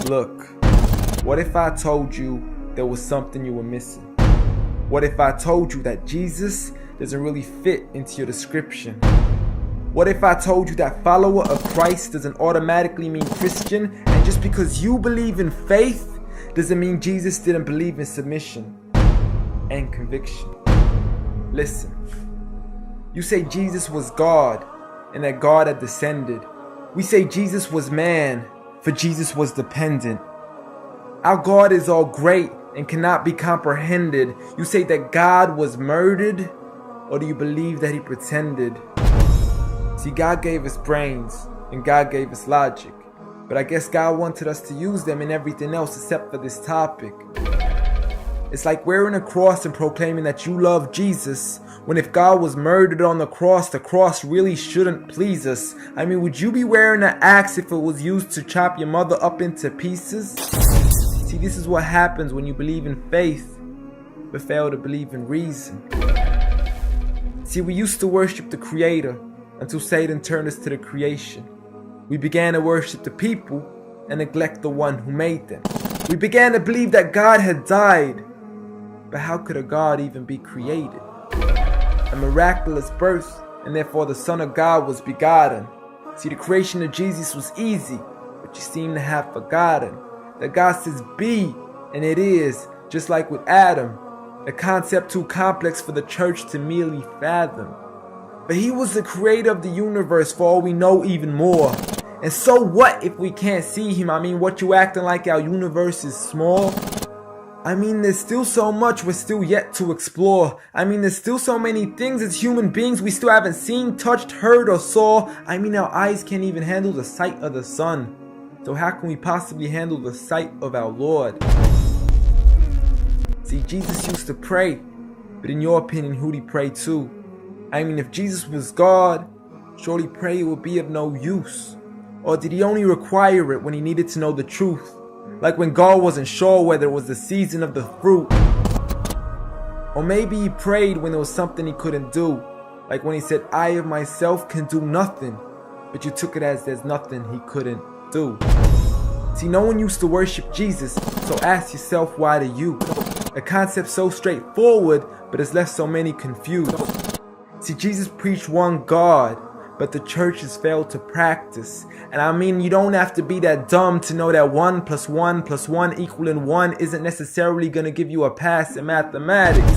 Look, what if I told you there was something you were missing? What if I told you that Jesus doesn't really fit into your description? What if I told you that follower of Christ doesn't automatically mean Christian, and just because you believe in faith doesn't mean Jesus didn't believe in submission and conviction? Listen, you say Jesus was God and that God had descended. We say Jesus was man, for Jesus was dependent. Our God is all great and cannot be comprehended. You say that God was murdered, or do you believe that he pretended? See, God gave us brains and God gave us logic, but I guess God wanted us to use them in everything else except for this topic. It's like wearing a cross and proclaiming that you love Jesus, when if God was murdered on the cross really shouldn't please us. I mean, would you be wearing an axe if it was used to chop your mother up into pieces? See, this is what happens when you believe in faith, but fail to believe in reason. See, we used to worship the Creator until Satan turned us to the creation. We began to worship the people and neglect the one who made them. We began to believe that God had died, but how could a God even be created? A miraculous birth, and therefore the Son of God was begotten. See, the creation of Jesus was easy, but you seem to have forgotten that God says be, and it is, just like with Adam, a concept too complex for the church to merely fathom. But he was the creator of the universe, for all we know, even more. And so what if we can't see him? I mean, what, you acting like our universe is small? I mean, there's still so much we're still yet to explore. I mean, there's still so many things as human beings we still haven't seen, touched, heard, or saw. I mean, our eyes can't even handle the sight of the sun. So how can we possibly handle the sight of our Lord? See, Jesus used to pray, but in your opinion, who'd he pray to? I mean, if Jesus was God, surely prayer would be of no use. Or did he only require it when he needed to know the truth? Like when God wasn't sure whether it was the season of the fruit. Or maybe he prayed when there was something he couldn't do. Like when he said, I of myself can do nothing. But you took it as there's nothing he couldn't do. See, no one used to worship Jesus, so ask yourself, why do you? A concept so straightforward, but has left so many confused. See, Jesus preached one God, but the church has failed to practice. And I mean, you don't have to be that dumb to know that 1 + 1 + 1 equaling 1 isn't necessarily going to give you a pass in mathematics.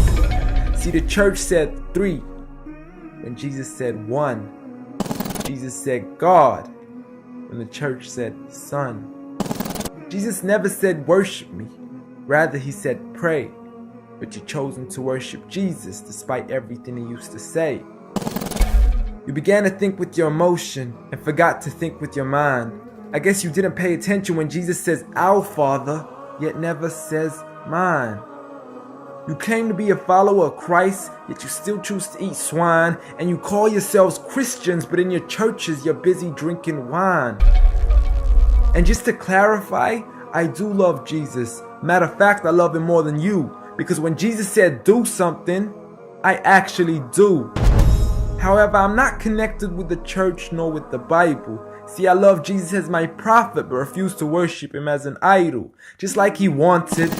See, the church said 3 when Jesus said 1. Jesus said God when the church said Son. Jesus never said worship me, rather he said pray. But you've chosen to worship Jesus despite everything he used to say. You began to think with your emotion and forgot to think with your mind. I guess you didn't pay attention when Jesus says our Father, yet never says mine. You claim to be a follower of Christ, yet you still choose to eat swine. And you call yourselves Christians, but in your churches you're busy drinking wine. And just to clarify, I do love Jesus. Matter of fact, I love him more than you. Because when Jesus said do something, I actually do. However, I'm not connected with the church nor with the Bible. See, I love Jesus as my prophet, but refuse to worship him as an idol, just like he wanted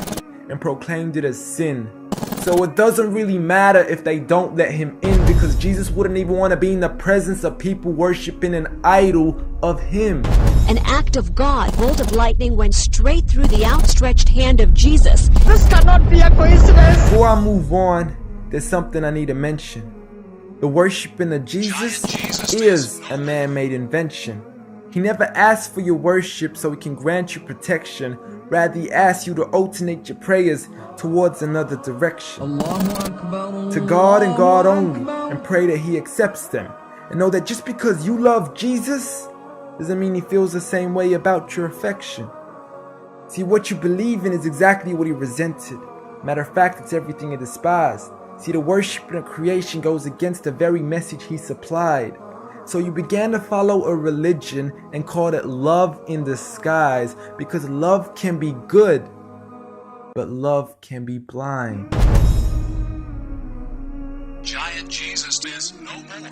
and proclaimed it as sin. So it doesn't really matter if they don't let him in, because Jesus wouldn't even want to be in the presence of people worshiping an idol of him. An act of God, bolt of lightning went straight through the outstretched hand of Jesus. This cannot be a coincidence. Before I move on, there's something I need to mention. The worshiping of Jesus is a man-made invention. He never asked for your worship so he can grant you protection. Rather, he asks you to alternate your prayers towards another direction. To God and God only, and pray that he accepts them. And know that just because you love Jesus doesn't mean he feels the same way about your affection. See, what you believe in is exactly what he resented. Matter of fact, it's everything he despised. See, the worship of creation goes against the very message he supplied. So you began to follow a religion and called it love in disguise, because love can be good, but love can be blind. Giant Jesus is no more.